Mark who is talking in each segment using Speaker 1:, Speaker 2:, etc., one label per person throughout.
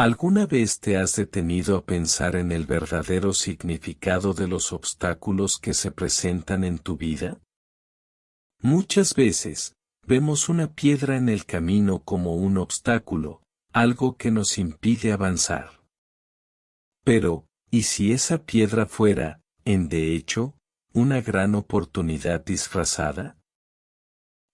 Speaker 1: ¿Alguna vez te has detenido a pensar en el verdadero significado de los obstáculos que se presentan en tu vida? Muchas veces, vemos una piedra en el camino como un obstáculo, algo que nos impide avanzar. Pero, ¿y si esa piedra fuera, de hecho, una gran oportunidad disfrazada?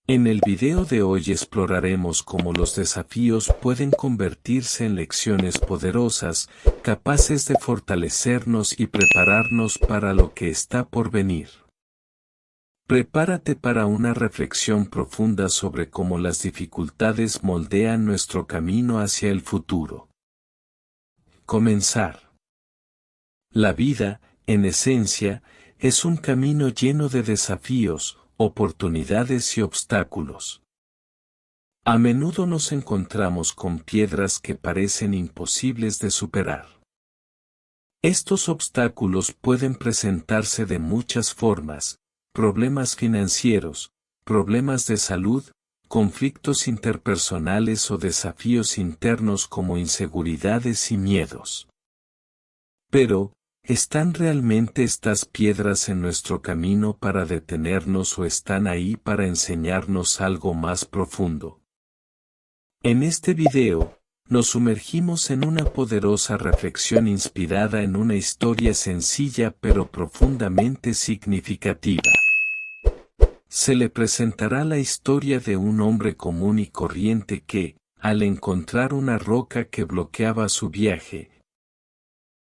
Speaker 1: En el video de hoy exploraremos cómo los desafíos pueden convertirse en lecciones poderosas, capaces de fortalecernos y prepararnos para lo que está por venir. Prepárate para una reflexión profunda sobre cómo las dificultades moldean nuestro camino hacia el futuro. Comenzar. La vida, en esencia, es un camino lleno de desafíos, oportunidades y obstáculos. A menudo nos encontramos con piedras que parecen imposibles de superar. Estos obstáculos pueden presentarse de muchas formas: problemas financieros, problemas de salud, conflictos interpersonales o desafíos internos como inseguridades y miedos. Pero, ¿están realmente estas piedras en nuestro camino para detenernos o están ahí para enseñarnos algo más profundo? En este video, nos sumergimos en una poderosa reflexión inspirada en una historia sencilla pero profundamente significativa. Se le presentará la historia de un hombre común y corriente que, al encontrar una roca que bloqueaba su viaje,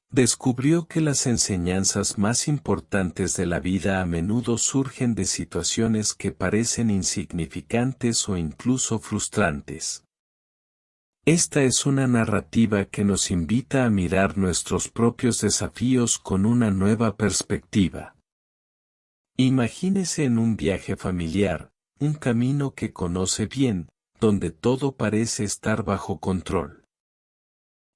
Speaker 1: descubrió que las enseñanzas más importantes de la vida a menudo surgen de situaciones que parecen insignificantes o incluso frustrantes. Esta es una narrativa que nos invita a mirar nuestros propios desafíos con una nueva perspectiva. Imagínese en un viaje familiar, un camino que conoce bien, donde todo parece estar bajo control.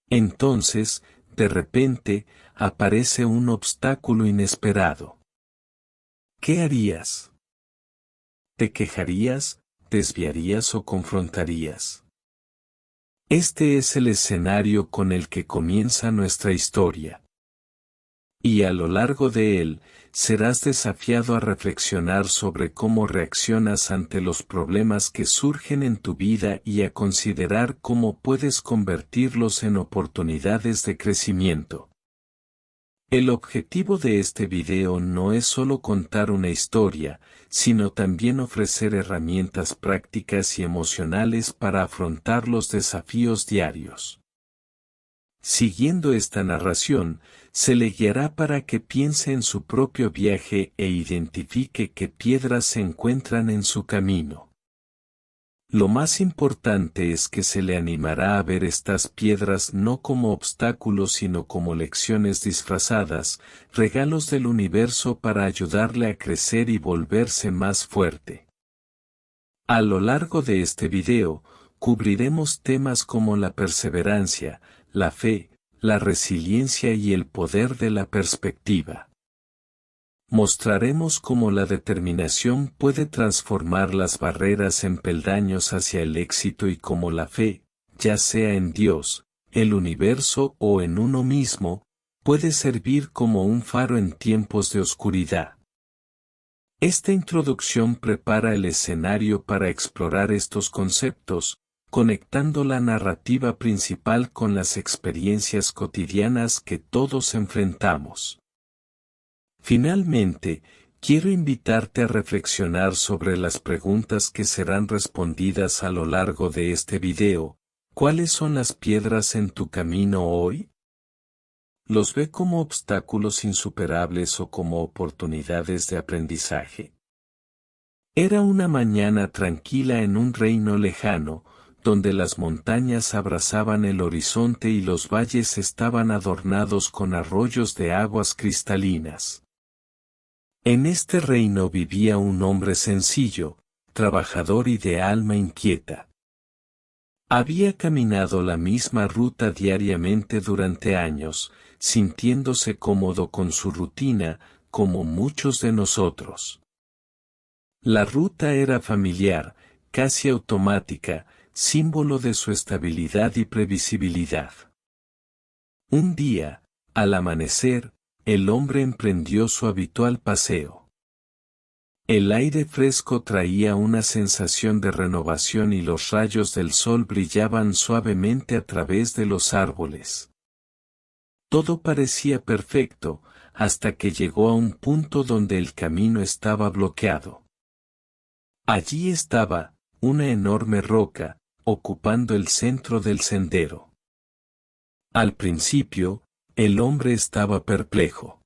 Speaker 1: Entonces, de repente, aparece un obstáculo inesperado. ¿Qué harías? ¿Te quejarías, desviarías o confrontarías? Este es el escenario con el que comienza nuestra historia. Y a lo largo de él, serás desafiado a reflexionar sobre cómo reaccionas ante los problemas que surgen en tu vida y a considerar cómo puedes convertirlos en oportunidades de crecimiento. El objetivo de este video no es solo contar una historia, sino también ofrecer herramientas prácticas y emocionales para afrontar los desafíos diarios. Siguiendo esta narración, se le guiará para que piense en su propio viaje e identifique qué piedras se encuentran en su camino. Lo más importante es que se le animará a ver estas piedras no como obstáculos sino como lecciones disfrazadas, regalos del universo para ayudarle a crecer y volverse más fuerte. A lo largo de este video, cubriremos temas como la perseverancia, la fe, la resiliencia y el poder de la perspectiva. Mostraremos cómo la determinación puede transformar las barreras en peldaños hacia el éxito y cómo la fe, ya sea en Dios, el universo o en uno mismo, puede servir como un faro en tiempos de oscuridad. Esta introducción prepara el escenario para explorar estos conceptos, conectando la narrativa principal con las experiencias cotidianas que todos enfrentamos. Finalmente, quiero invitarte a reflexionar sobre las preguntas que serán respondidas a lo largo de este video. ¿Cuáles son las piedras en tu camino hoy? ¿Los ve como obstáculos insuperables o como oportunidades de aprendizaje? Era una mañana tranquila en un reino lejano, donde las montañas abrazaban el horizonte y los valles estaban adornados con arroyos de aguas cristalinas. En este reino vivía un hombre sencillo, trabajador y de alma inquieta. Había caminado la misma ruta diariamente durante años, sintiéndose cómodo con su rutina, como muchos de nosotros. La ruta era familiar, casi automática, símbolo de su estabilidad y previsibilidad. Un día, al amanecer, el hombre emprendió su habitual paseo. El aire fresco traía una sensación de renovación y los rayos del sol brillaban suavemente a través de los árboles. Todo parecía perfecto, hasta que llegó a un punto donde el camino estaba bloqueado. Allí estaba, una enorme roca, ocupando el centro del sendero. Al principio, el hombre estaba perplejo.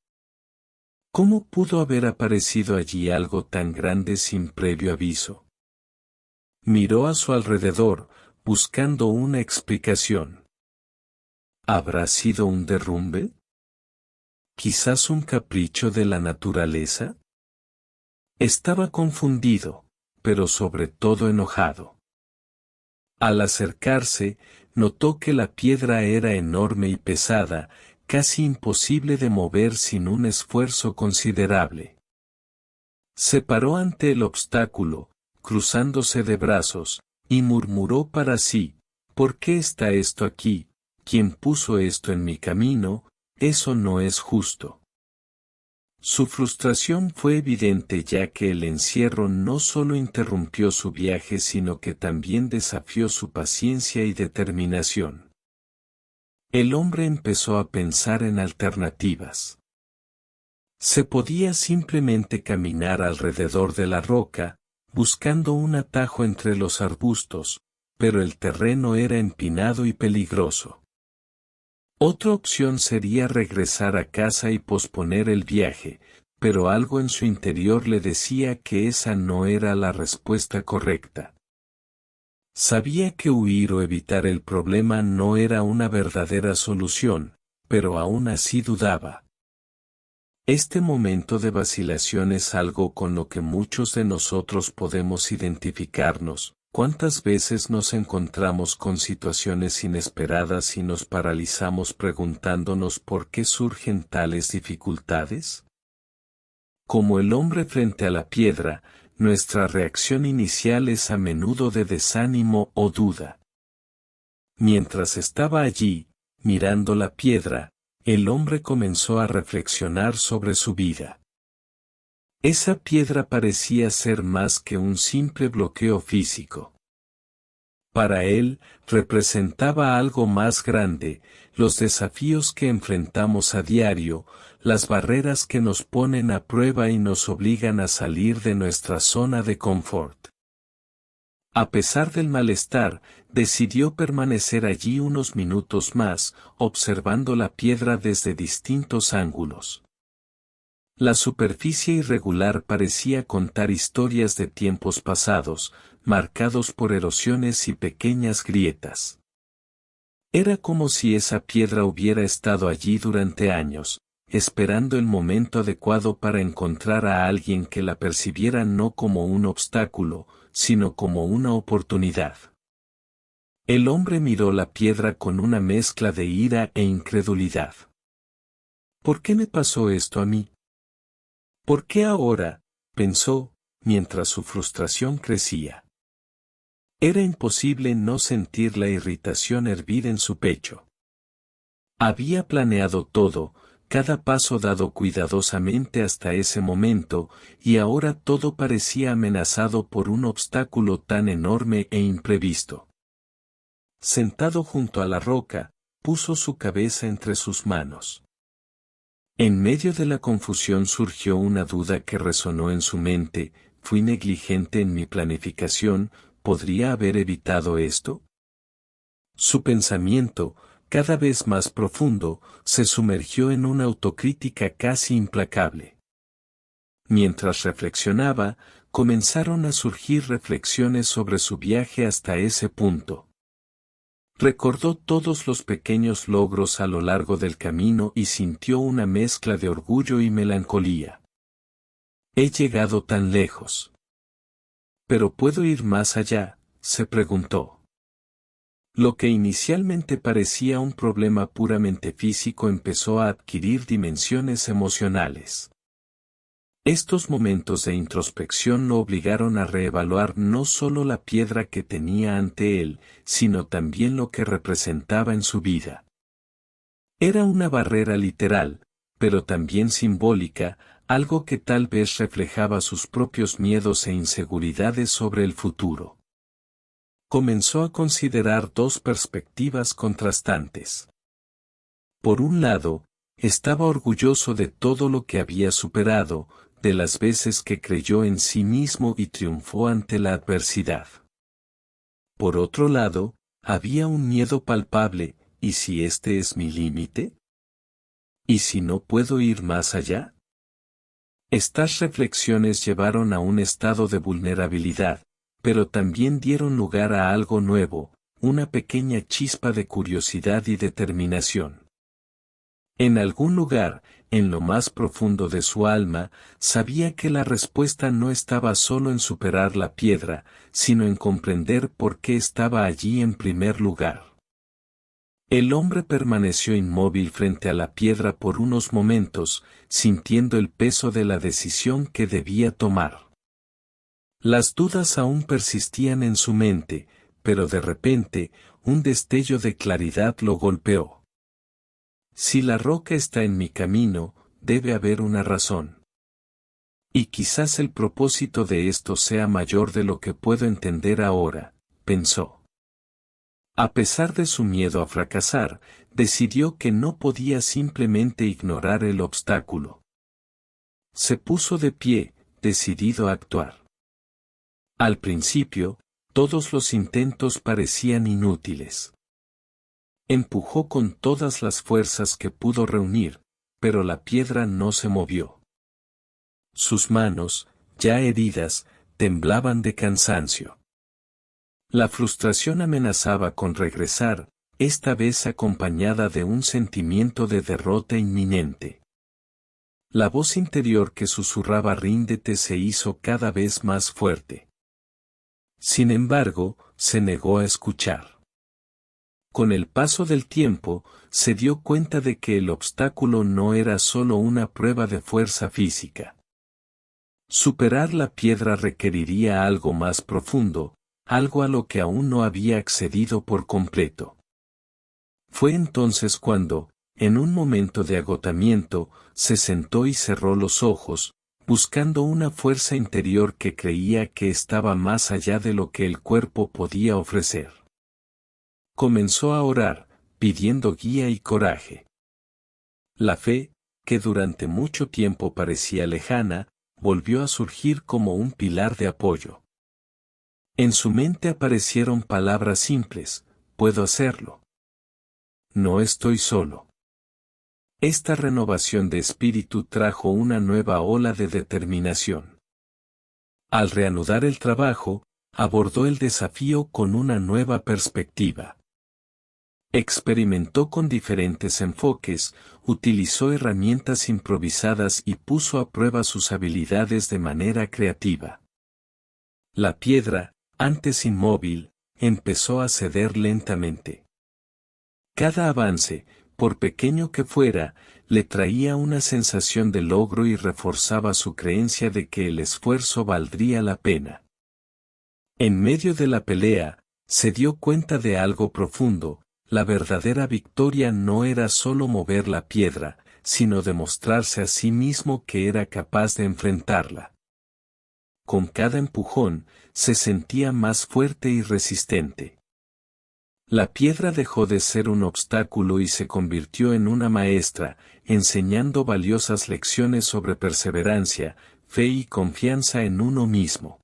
Speaker 1: ¿Cómo pudo haber aparecido allí algo tan grande sin previo aviso? Miró a su alrededor, buscando una explicación. ¿Habrá sido un derrumbe? ¿Quizás un capricho de la naturaleza? Estaba confundido, pero sobre todo enojado. Al acercarse, notó que la piedra era enorme y pesada, casi imposible de mover sin un esfuerzo considerable. Se paró ante el obstáculo, cruzándose de brazos, y murmuró para sí, ¿por qué está esto aquí? ¿Quién puso esto en mi camino? Eso no es justo. Su frustración fue evidente ya que el encierro no solo interrumpió su viaje sino que también desafió su paciencia y determinación. El hombre empezó a pensar en alternativas. Se podía simplemente caminar alrededor de la roca, buscando un atajo entre los arbustos, pero el terreno era empinado y peligroso. Otra opción sería regresar a casa y posponer el viaje, pero algo en su interior le decía que esa no era la respuesta correcta. Sabía que huir o evitar el problema no era una verdadera solución, pero aún así dudaba. Este momento de vacilación es algo con lo que muchos de nosotros podemos identificarnos. ¿Cuántas veces nos encontramos con situaciones inesperadas y nos paralizamos preguntándonos por qué surgen tales dificultades? Como el hombre frente a la piedra, nuestra reacción inicial es a menudo de desánimo o duda. Mientras estaba allí, mirando la piedra, el hombre comenzó a reflexionar sobre su vida. Esa piedra parecía ser más que un simple bloqueo físico. Para él, representaba algo más grande, los desafíos que enfrentamos a diario, las barreras que nos ponen a prueba y nos obligan a salir de nuestra zona de confort. A pesar del malestar, decidió permanecer allí unos minutos más, observando la piedra desde distintos ángulos. La superficie irregular parecía contar historias de tiempos pasados, marcados por erosiones y pequeñas grietas. Era como si esa piedra hubiera estado allí durante años, esperando el momento adecuado para encontrar a alguien que la percibiera no como un obstáculo, sino como una oportunidad. El hombre miró la piedra con una mezcla de ira e incredulidad. ¿Por qué me pasó esto a mí? ¿Por qué ahora? Pensó, mientras su frustración crecía. Era imposible no sentir la irritación hervir en su pecho. Había planeado todo, cada paso dado cuidadosamente hasta ese momento, y ahora todo parecía amenazado por un obstáculo tan enorme e imprevisto. Sentado junto a la roca, puso su cabeza entre sus manos. En medio de la confusión surgió una duda que resonó en su mente: ¿fui negligente en mi planificación? ¿Podría haber evitado esto? Su pensamiento, cada vez más profundo, se sumergió en una autocrítica casi implacable. Mientras reflexionaba, comenzaron a surgir reflexiones sobre su viaje hasta ese punto. Recordó todos los pequeños logros a lo largo del camino y sintió una mezcla de orgullo y melancolía. He llegado tan lejos. ¿Pero puedo ir más allá?, se preguntó. Lo que inicialmente parecía un problema puramente físico empezó a adquirir dimensiones emocionales. Estos momentos de introspección lo obligaron a reevaluar no solo la piedra que tenía ante él, sino también lo que representaba en su vida. Era una barrera literal, pero también simbólica, algo que tal vez reflejaba sus propios miedos e inseguridades sobre el futuro. Comenzó a considerar dos perspectivas contrastantes. Por un lado, estaba orgulloso de todo lo que había superado, de las veces que creyó en sí mismo y triunfó ante la adversidad. Por otro lado, había un miedo palpable, ¿y si este es mi límite? ¿Y si no puedo ir más allá? Estas reflexiones llevaron a un estado de vulnerabilidad, pero también dieron lugar a algo nuevo, una pequeña chispa de curiosidad y determinación. En algún lugar, en lo más profundo de su alma, sabía que la respuesta no estaba solo en superar la piedra, sino en comprender por qué estaba allí en primer lugar. El hombre permaneció inmóvil frente a la piedra por unos momentos, sintiendo el peso de la decisión que debía tomar. Las dudas aún persistían en su mente, pero de repente, un destello de claridad lo golpeó. Si la roca está en mi camino, debe haber una razón. Y quizás el propósito de esto sea mayor de lo que puedo entender ahora, pensó. A pesar de su miedo a fracasar, decidió que no podía simplemente ignorar el obstáculo. Se puso de pie, decidido a actuar. Al principio, todos los intentos parecían inútiles. Empujó con todas las fuerzas que pudo reunir, pero la piedra no se movió. Sus manos, ya heridas, temblaban de cansancio. La frustración amenazaba con regresar, esta vez acompañada de un sentimiento de derrota inminente. La voz interior que susurraba ríndete se hizo cada vez más fuerte. Sin embargo, se negó a escuchar. Con el paso del tiempo, se dio cuenta de que el obstáculo no era solo una prueba de fuerza física. Superar la piedra requeriría algo más profundo, algo a lo que aún no había accedido por completo. Fue entonces cuando, en un momento de agotamiento, se sentó y cerró los ojos, buscando una fuerza interior que creía que estaba más allá de lo que el cuerpo podía ofrecer. Comenzó a orar, pidiendo guía y coraje. La fe, que durante mucho tiempo parecía lejana, volvió a surgir como un pilar de apoyo. En su mente aparecieron palabras simples: puedo hacerlo. No estoy solo. Esta renovación de espíritu trajo una nueva ola de determinación. Al reanudar el trabajo, abordó el desafío con una nueva perspectiva. Experimentó con diferentes enfoques, utilizó herramientas improvisadas y puso a prueba sus habilidades de manera creativa. La piedra, antes inmóvil, empezó a ceder lentamente. Cada avance, por pequeño que fuera, le traía una sensación de logro y reforzaba su creencia de que el esfuerzo valdría la pena. En medio de la pelea, se dio cuenta de algo profundo: la verdadera victoria no era solo mover la piedra, sino demostrarse a sí mismo que era capaz de enfrentarla. Con cada empujón, se sentía más fuerte y resistente. La piedra dejó de ser un obstáculo y se convirtió en una maestra, enseñando valiosas lecciones sobre perseverancia, fe y confianza en uno mismo.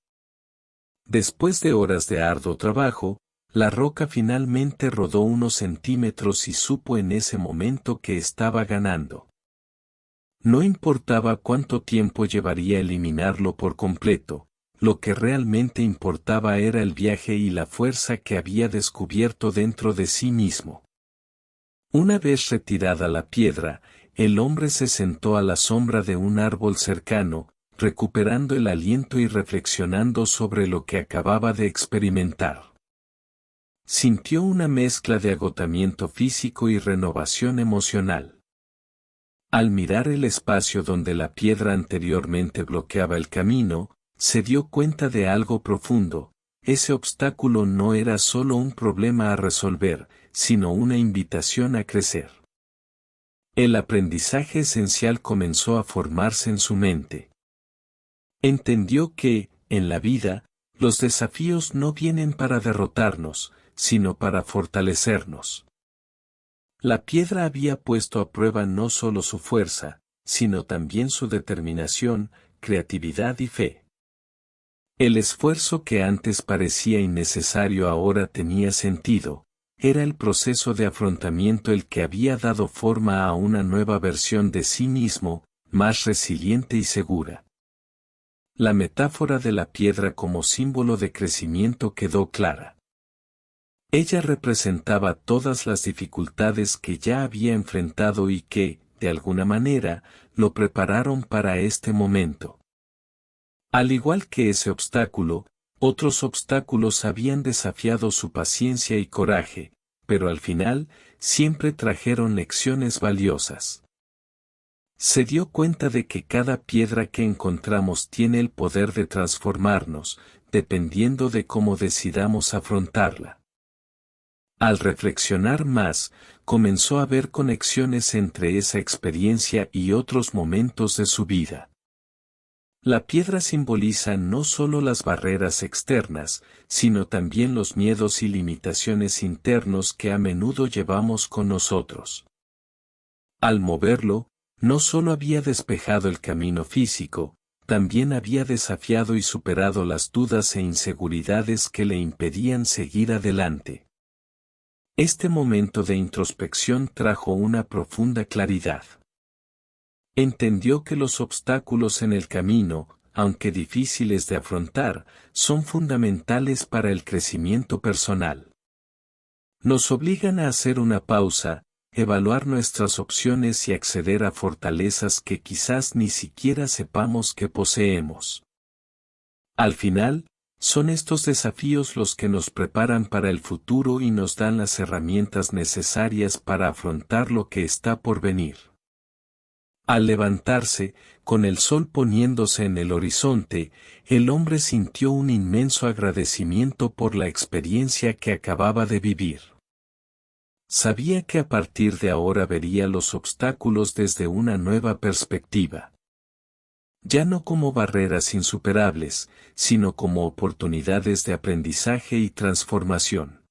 Speaker 1: Después de horas de arduo trabajo, la roca finalmente rodó unos centímetros y supo en ese momento que estaba ganando. No importaba cuánto tiempo llevaría eliminarlo por completo, lo que realmente importaba era el viaje y la fuerza que había descubierto dentro de sí mismo. Una vez retirada la piedra, el hombre se sentó a la sombra de un árbol cercano, recuperando el aliento y reflexionando sobre lo que acababa de experimentar. Sintió una mezcla de agotamiento físico y renovación emocional. Al mirar el espacio donde la piedra anteriormente bloqueaba el camino, se dio cuenta de algo profundo: ese obstáculo no era solo un problema a resolver, sino una invitación a crecer. El aprendizaje esencial comenzó a formarse en su mente. Entendió que, en la vida, los desafíos no vienen para derrotarnos, sino para fortalecernos. La piedra había puesto a prueba no solo su fuerza, sino también su determinación, creatividad y fe. El esfuerzo que antes parecía innecesario ahora tenía sentido, era el proceso de afrontamiento el que había dado forma a una nueva versión de sí mismo, más resiliente y segura. La metáfora de la piedra como símbolo de crecimiento quedó clara. Ella representaba todas las dificultades que ya había enfrentado y que, de alguna manera, lo prepararon para este momento. Al igual que ese obstáculo, otros obstáculos habían desafiado su paciencia y coraje, pero al final, siempre trajeron lecciones valiosas. Se dio cuenta de que cada piedra que encontramos tiene el poder de transformarnos, dependiendo de cómo decidamos afrontarla. Al reflexionar más, comenzó a ver conexiones entre esa experiencia y otros momentos de su vida. La piedra simboliza no solo las barreras externas, sino también los miedos y limitaciones internos que a menudo llevamos con nosotros. Al moverlo, no solo había despejado el camino físico, también había desafiado y superado las dudas e inseguridades que le impedían seguir adelante. Este momento de introspección trajo una profunda claridad. Entendió que los obstáculos en el camino, aunque difíciles de afrontar, son fundamentales para el crecimiento personal. Nos obligan a hacer una pausa, evaluar nuestras opciones y acceder a fortalezas que quizás ni siquiera sepamos que poseemos. Al final, son estos desafíos los que nos preparan para el futuro y nos dan las herramientas necesarias para afrontar lo que está por venir. Al levantarse, con el sol poniéndose en el horizonte, el hombre sintió un inmenso agradecimiento por la experiencia que acababa de vivir. Sabía que a partir de ahora vería los obstáculos desde una nueva perspectiva. Ya no como barreras insuperables, sino como oportunidades de aprendizaje y transformación.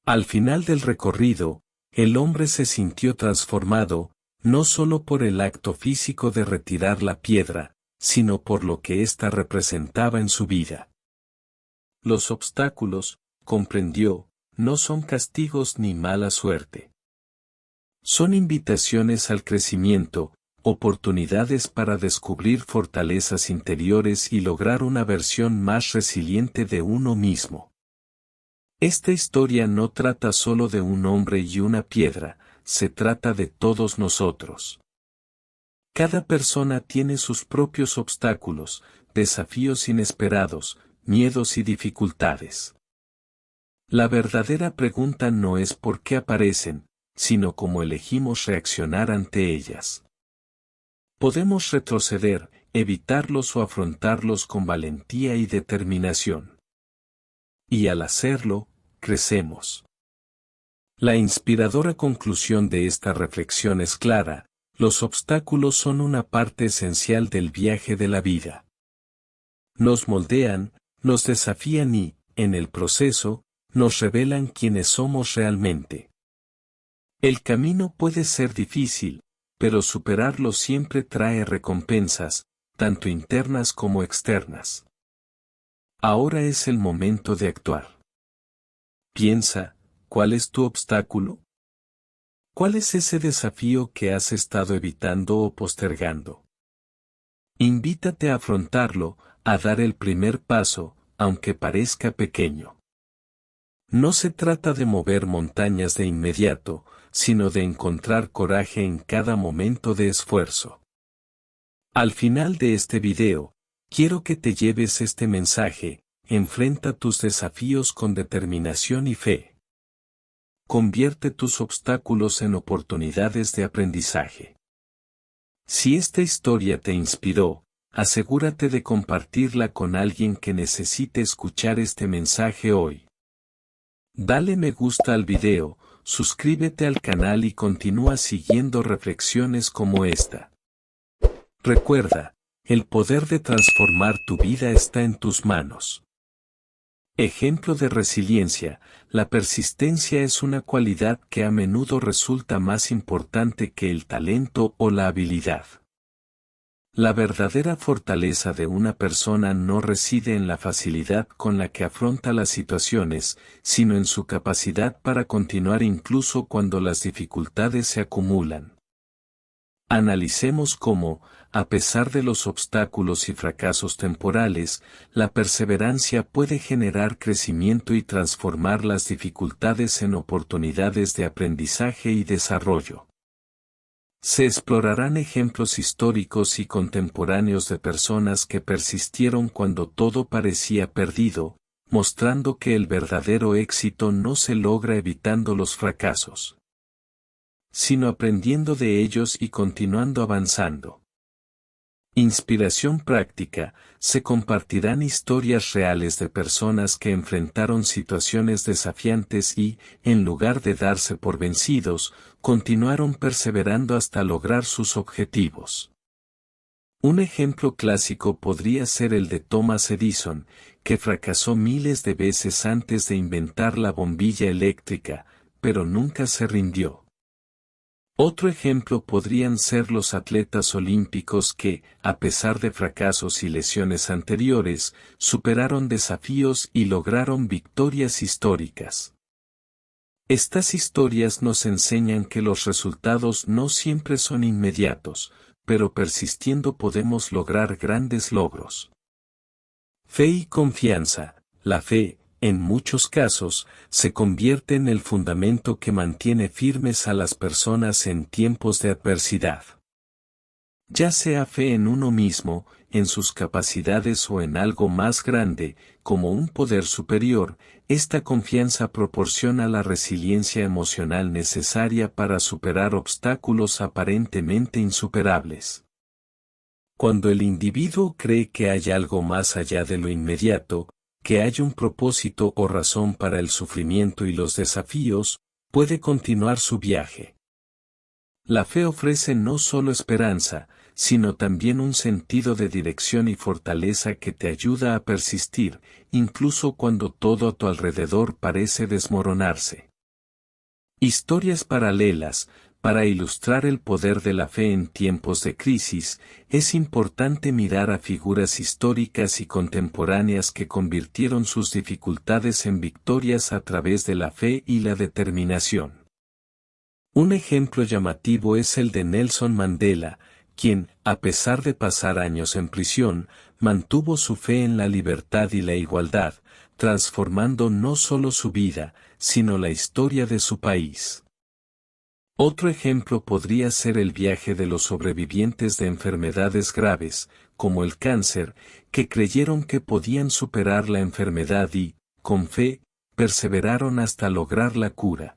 Speaker 1: Al final del recorrido, el hombre se sintió transformado, no solo por el acto físico de retirar la piedra, sino por lo que ésta representaba en su vida. Los obstáculos, comprendió, no son castigos ni mala suerte. Son invitaciones al crecimiento, oportunidades para descubrir fortalezas interiores y lograr una versión más resiliente de uno mismo. Esta historia no trata solo de un hombre y una piedra, se trata de todos nosotros. Cada persona tiene sus propios obstáculos, desafíos inesperados, miedos y dificultades. La verdadera pregunta no es por qué aparecen, sino cómo elegimos reaccionar ante ellas. Podemos retroceder, evitarlos o afrontarlos con valentía y determinación. Y al hacerlo, crecemos. La inspiradora conclusión de esta reflexión es clara: los obstáculos son una parte esencial del viaje de la vida. Nos moldean, nos desafían y, en el proceso, nos revelan quiénes somos realmente. El camino puede ser difícil, pero superarlo siempre trae recompensas, tanto internas como externas. Ahora es el momento de actuar. Piensa, ¿cuál es tu obstáculo? ¿Cuál es ese desafío que has estado evitando o postergando? Invítate a afrontarlo, a dar el primer paso, aunque parezca pequeño. No se trata de mover montañas de inmediato, sino de encontrar coraje en cada momento de esfuerzo. Al final de este video, quiero que te lleves este mensaje: enfrenta tus desafíos con determinación y fe. Convierte tus obstáculos en oportunidades de aprendizaje. Si esta historia te inspiró, asegúrate de compartirla con alguien que necesite escuchar este mensaje hoy. Dale me gusta al video, suscríbete al canal y continúa siguiendo reflexiones como esta. Recuerda, el poder de transformar tu vida está en tus manos. Ejemplo de resiliencia, la persistencia es una cualidad que a menudo resulta más importante que el talento o la habilidad. La verdadera fortaleza de una persona no reside en la facilidad con la que afronta las situaciones, sino en su capacidad para continuar incluso cuando las dificultades se acumulan. Analicemos cómo, a pesar de los obstáculos y fracasos temporales, la perseverancia puede generar crecimiento y transformar las dificultades en oportunidades de aprendizaje y desarrollo. Se explorarán ejemplos históricos y contemporáneos de personas que persistieron cuando todo parecía perdido, mostrando que el verdadero éxito no se logra evitando los fracasos, sino aprendiendo de ellos y continuando avanzando. Inspiración práctica, se compartirán historias reales de personas que enfrentaron situaciones desafiantes y, en lugar de darse por vencidos, continuaron perseverando hasta lograr sus objetivos. Un ejemplo clásico podría ser el de Thomas Edison, que fracasó miles de veces antes de inventar la bombilla eléctrica, pero nunca se rindió. Otro ejemplo podrían ser los atletas olímpicos que, a pesar de fracasos y lesiones anteriores, superaron desafíos y lograron victorias históricas. Estas historias nos enseñan que los resultados no siempre son inmediatos, pero persistiendo podemos lograr grandes logros. Fe y confianza. La fe, en muchos casos, se convierte en el fundamento que mantiene firmes a las personas en tiempos de adversidad. Ya sea fe en uno mismo, en sus capacidades o en algo más grande, como un poder superior, esta confianza proporciona la resiliencia emocional necesaria para superar obstáculos aparentemente insuperables. Cuando el individuo cree que hay algo más allá de lo inmediato, que hay un propósito o razón para el sufrimiento y los desafíos, puede continuar su viaje. La fe ofrece no solo esperanza, sino también un sentido de dirección y fortaleza que te ayuda a persistir, incluso cuando todo a tu alrededor parece desmoronarse. Historias paralelas. Para ilustrar el poder de la fe en tiempos de crisis, es importante mirar a figuras históricas y contemporáneas que convirtieron sus dificultades en victorias a través de la fe y la determinación. Un ejemplo llamativo es el de Nelson Mandela, quien, a pesar de pasar años en prisión, mantuvo su fe en la libertad y la igualdad, transformando no solo su vida, sino la historia de su país. Otro ejemplo podría ser el viaje de los sobrevivientes de enfermedades graves, como el cáncer, que creyeron que podían superar la enfermedad y, con fe, perseveraron hasta lograr la cura.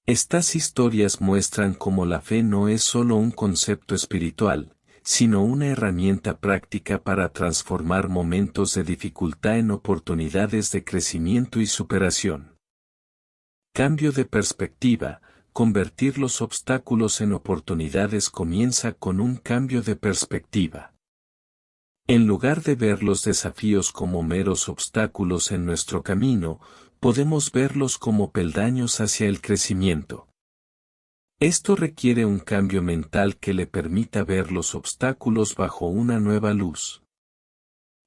Speaker 1: Estas historias muestran cómo la fe no es solo un concepto espiritual, sino una herramienta práctica para transformar momentos de dificultad en oportunidades de crecimiento y superación. Cambio de perspectiva. Convertir los obstáculos en oportunidades comienza con un cambio de perspectiva. En lugar de ver los desafíos como meros obstáculos en nuestro camino, podemos verlos como peldaños hacia el crecimiento. Esto requiere un cambio mental que le permita ver los obstáculos bajo una nueva luz.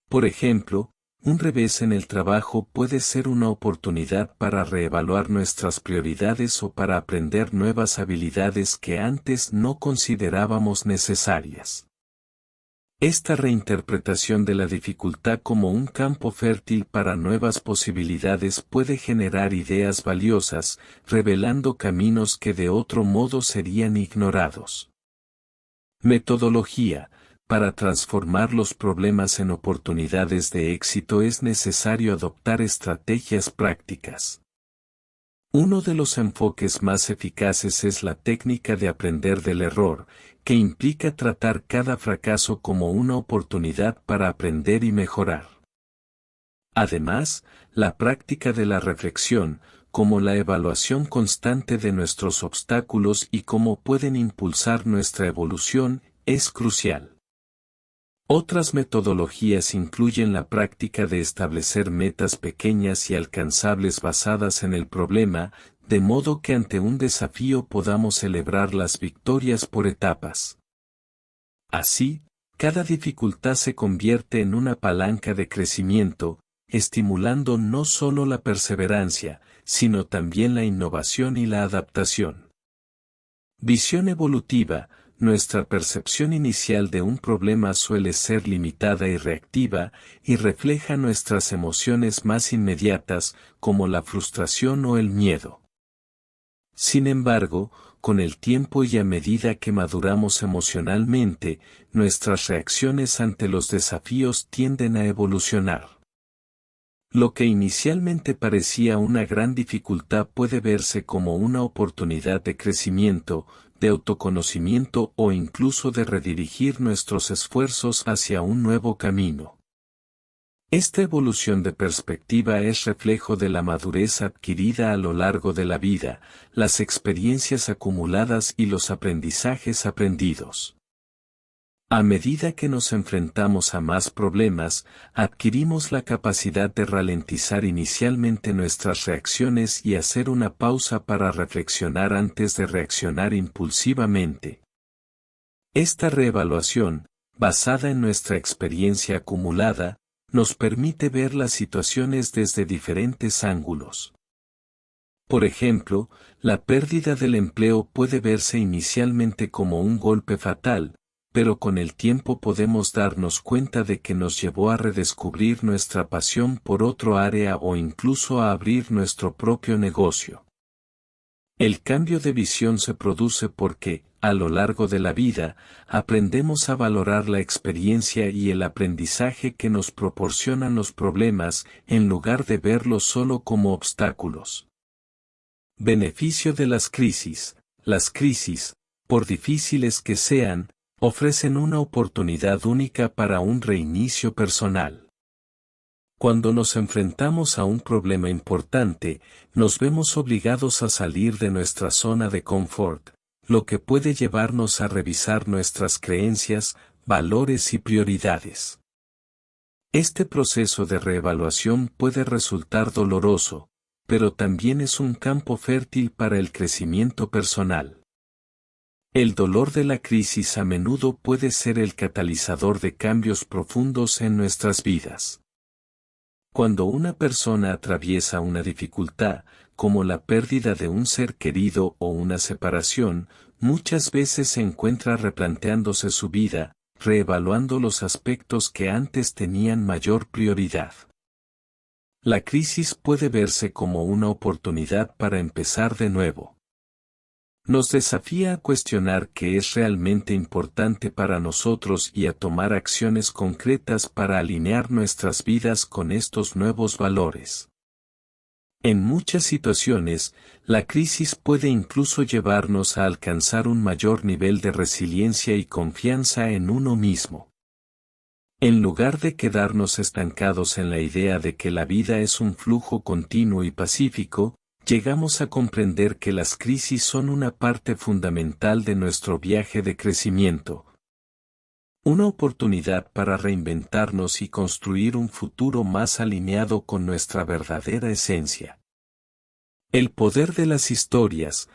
Speaker 1: Por ejemplo, un revés en el trabajo puede ser una oportunidad para reevaluar nuestras prioridades o para aprender nuevas habilidades que antes no considerábamos necesarias. Esta reinterpretación de la dificultad como un campo fértil para nuevas posibilidades puede generar ideas valiosas, revelando caminos que de otro modo serían ignorados. Metodología. Para transformar los problemas en oportunidades de éxito es necesario adoptar estrategias prácticas. Uno de los enfoques más eficaces es la técnica de aprender del error, que implica tratar cada fracaso como una oportunidad para aprender y mejorar. Además, la práctica de la reflexión, como la evaluación constante de nuestros obstáculos y cómo pueden impulsar nuestra evolución, es crucial. Otras metodologías incluyen la práctica de establecer metas pequeñas y alcanzables basadas en el problema, de modo que ante un desafío podamos celebrar las victorias por etapas. Así, cada dificultad se convierte en una palanca de crecimiento, estimulando no solo la perseverancia, sino también la innovación y la adaptación. Visión evolutiva. Nuestra percepción inicial de un problema suele ser limitada y reactiva, y refleja nuestras emociones más inmediatas, como la frustración o el miedo. Sin embargo, con el tiempo y a medida que maduramos emocionalmente, nuestras reacciones ante los desafíos tienden a evolucionar. Lo que inicialmente parecía una gran dificultad puede verse como una oportunidad de crecimiento, de autoconocimiento o incluso de redirigir nuestros esfuerzos hacia un nuevo camino. Esta evolución de perspectiva es reflejo de la madurez adquirida a lo largo de la vida, las experiencias acumuladas y los aprendizajes aprendidos. A medida que nos enfrentamos a más problemas, adquirimos la capacidad de ralentizar inicialmente nuestras reacciones y hacer una pausa para reflexionar antes de reaccionar impulsivamente. Esta reevaluación, basada en nuestra experiencia acumulada, nos permite ver las situaciones desde diferentes ángulos. Por ejemplo, la pérdida del empleo puede verse inicialmente como un golpe fatal, pero con el tiempo podemos darnos cuenta de que nos llevó a redescubrir nuestra pasión por otro área o incluso a abrir nuestro propio negocio. El cambio de visión se produce porque, a lo largo de la vida, aprendemos a valorar la experiencia y el aprendizaje que nos proporcionan los problemas, en lugar de verlos solo como obstáculos. Beneficio de las crisis. Las crisis, por difíciles que sean, ofrecen una oportunidad única para un reinicio personal. Cuando nos enfrentamos a un problema importante, nos vemos obligados a salir de nuestra zona de confort, lo que puede llevarnos a revisar nuestras creencias, valores y prioridades. Este proceso de reevaluación puede resultar doloroso, pero también es un campo fértil para el crecimiento personal. El dolor de la crisis a menudo puede ser el catalizador de cambios profundos en nuestras vidas. Cuando una persona atraviesa una dificultad, como la pérdida de un ser querido o una separación, muchas veces se encuentra replanteándose su vida, reevaluando los aspectos que antes tenían mayor prioridad. La crisis puede verse como una oportunidad para empezar de nuevo. Nos desafía a cuestionar qué es realmente importante para nosotros y a tomar acciones concretas para alinear nuestras vidas con estos nuevos valores. En muchas situaciones, la crisis puede incluso llevarnos a alcanzar un mayor nivel de resiliencia y confianza en uno mismo. En lugar de quedarnos estancados en la idea de que la vida es un flujo continuo y pacífico, llegamos a comprender que las crisis son una parte fundamental de nuestro viaje de crecimiento. Una oportunidad para reinventarnos y construir un futuro más alineado con nuestra verdadera esencia. El poder de las historias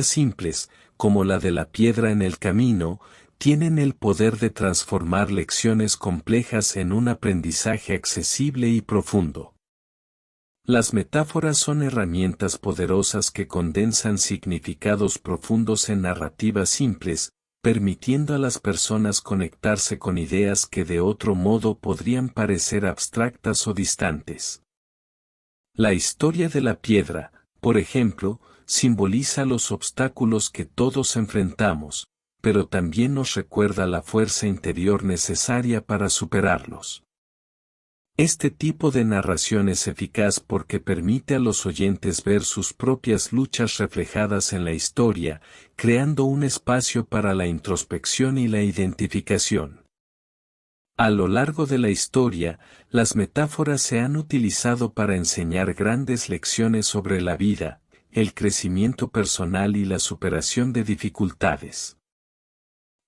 Speaker 1: simples, como la de la piedra en el camino, tienen el poder de transformar lecciones complejas en un aprendizaje accesible y profundo. Las metáforas son herramientas poderosas que condensan significados profundos en narrativas simples, permitiendo a las personas conectarse con ideas que de otro modo podrían parecer abstractas o distantes. La historia de la piedra, por ejemplo, simboliza los obstáculos que todos enfrentamos, pero también nos recuerda la fuerza interior necesaria para superarlos. Este tipo de narración es eficaz porque permite a los oyentes ver sus propias luchas reflejadas en la historia, creando un espacio para la introspección y la identificación. A lo largo de la historia, las metáforas se han utilizado para enseñar grandes lecciones sobre la vida, el crecimiento personal y la superación de dificultades.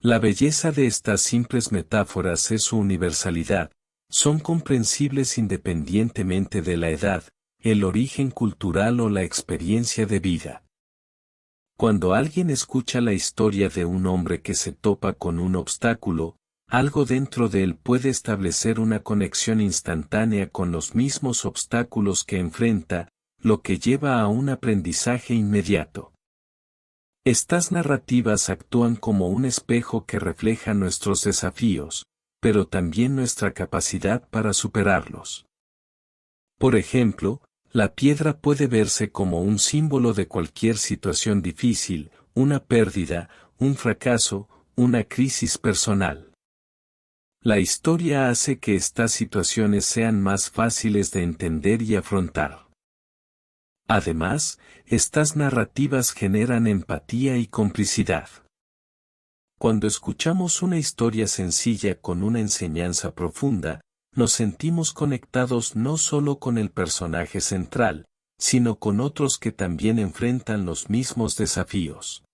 Speaker 1: La belleza de estas simples metáforas es su universalidad, son comprensibles independientemente de la edad, el origen cultural o la experiencia de vida. Cuando alguien escucha la historia de un hombre que se topa con un obstáculo, algo dentro de él puede establecer una conexión instantánea con los mismos obstáculos que enfrenta, lo que lleva a un aprendizaje inmediato. Estas narrativas actúan como un espejo que refleja nuestros desafíos, pero también nuestra capacidad para superarlos. Por ejemplo, la piedra puede verse como un símbolo de cualquier situación difícil, una pérdida, un fracaso, una crisis personal. La historia hace que estas situaciones sean más fáciles de entender y afrontar. Además, estas narrativas generan empatía y complicidad. Cuando escuchamos una historia sencilla con una enseñanza profunda, nos sentimos conectados no solo con el personaje central, sino con otros que también enfrentan los mismos desafíos.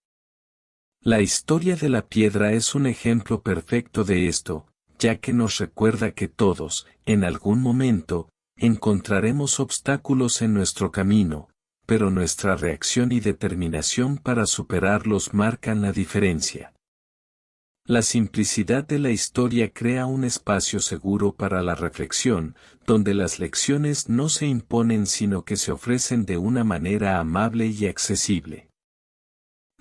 Speaker 1: La historia de la piedra es un ejemplo perfecto de esto, ya que nos recuerda que todos, en algún momento, encontraremos obstáculos en nuestro camino, pero nuestra reacción y determinación para superarlos marcan la diferencia. La simplicidad de la historia crea un espacio seguro para la reflexión, donde las lecciones no se imponen sino que se ofrecen de una manera amable y accesible.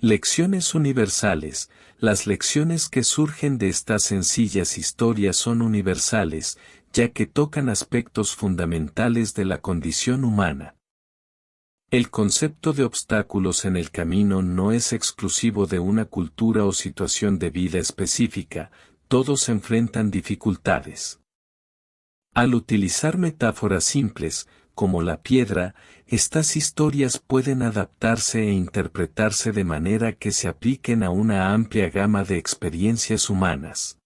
Speaker 1: Lecciones universales. Las lecciones que surgen de estas sencillas historias son universales, ya que tocan aspectos fundamentales de la condición humana. El concepto de obstáculos en el camino no es exclusivo de una cultura o situación de vida específica, todos enfrentan dificultades. Al utilizar metáforas simples, como la piedra, estas historias pueden adaptarse e interpretarse de manera que se apliquen a una amplia gama de experiencias humanas.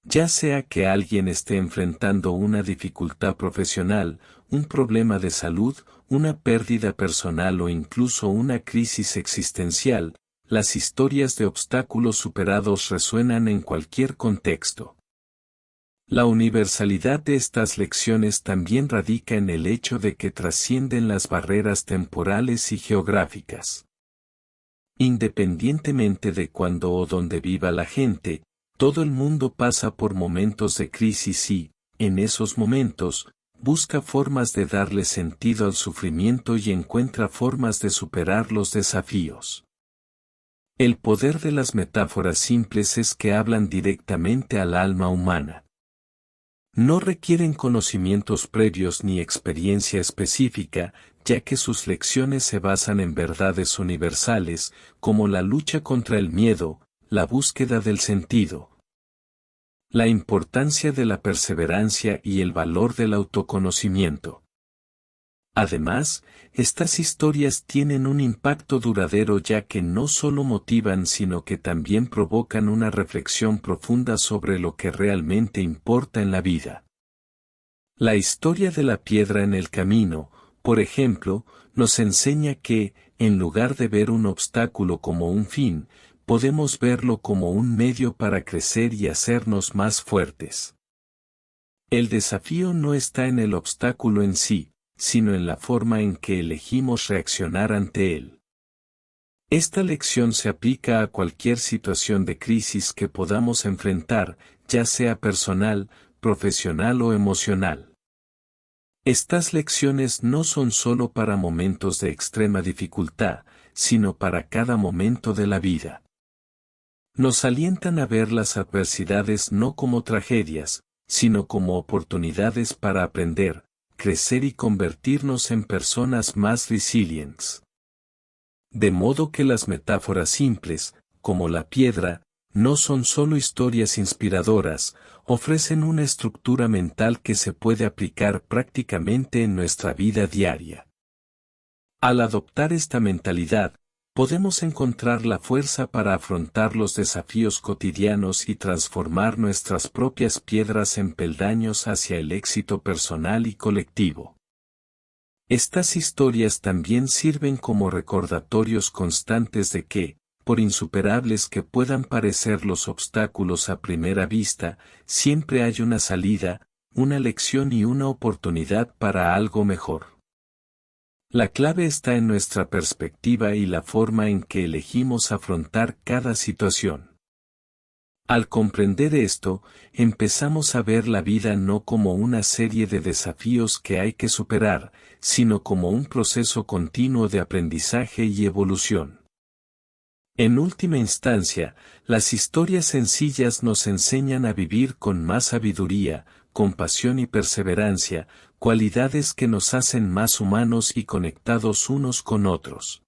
Speaker 1: Ya sea que alguien esté enfrentando una dificultad profesional, un problema de salud, una pérdida personal o incluso una crisis existencial, las historias de obstáculos superados resuenan en cualquier contexto. La universalidad de estas lecciones también radica en el hecho de que trascienden las barreras temporales y geográficas. Independientemente de cuándo o dónde viva la gente, todo el mundo pasa por momentos de crisis y, en esos momentos, busca formas de darle sentido al sufrimiento y encuentra formas de superar los desafíos. El poder de las metáforas simples es que hablan directamente al alma humana. No requieren conocimientos previos ni experiencia específica, ya que sus lecciones se basan en verdades universales, como la lucha contra el miedo, la búsqueda del sentido, la importancia de la perseverancia y el valor del autoconocimiento. Además, estas historias tienen un impacto duradero ya que no solo motivan sino que también provocan una reflexión profunda sobre lo que realmente importa en la vida. La historia de la piedra en el camino, por ejemplo, nos enseña que, en lugar de ver un obstáculo como un fin, podemos verlo como un medio para crecer y hacernos más fuertes. El desafío no está en el obstáculo en sí, sino en la forma en que elegimos reaccionar ante él. Esta lección se aplica a cualquier situación de crisis que podamos enfrentar, ya sea personal, profesional o emocional. Estas lecciones no son solo para momentos de extrema dificultad, sino para cada momento de la vida. Nos alientan a ver las adversidades no como tragedias, sino como oportunidades para aprender, crecer y convertirnos en personas más resilientes. De modo que las metáforas simples, como la piedra, no son solo historias inspiradoras, ofrecen una estructura mental que se puede aplicar prácticamente en nuestra vida diaria. Al adoptar esta mentalidad, podemos encontrar la fuerza para afrontar los desafíos cotidianos y transformar nuestras propias piedras en peldaños hacia el éxito personal y colectivo. Estas historias también sirven como recordatorios constantes de que, por insuperables que puedan parecer los obstáculos a primera vista, siempre hay una salida, una lección y una oportunidad para algo mejor. La clave está en nuestra perspectiva y la forma en que elegimos afrontar cada situación. Al comprender esto, empezamos a ver la vida no como una serie de desafíos que hay que superar, sino como un proceso continuo de aprendizaje y evolución. En última instancia, las historias sencillas nos enseñan a vivir con más sabiduría, compasión y perseverancia, cualidades que nos hacen más humanos y conectados unos con otros.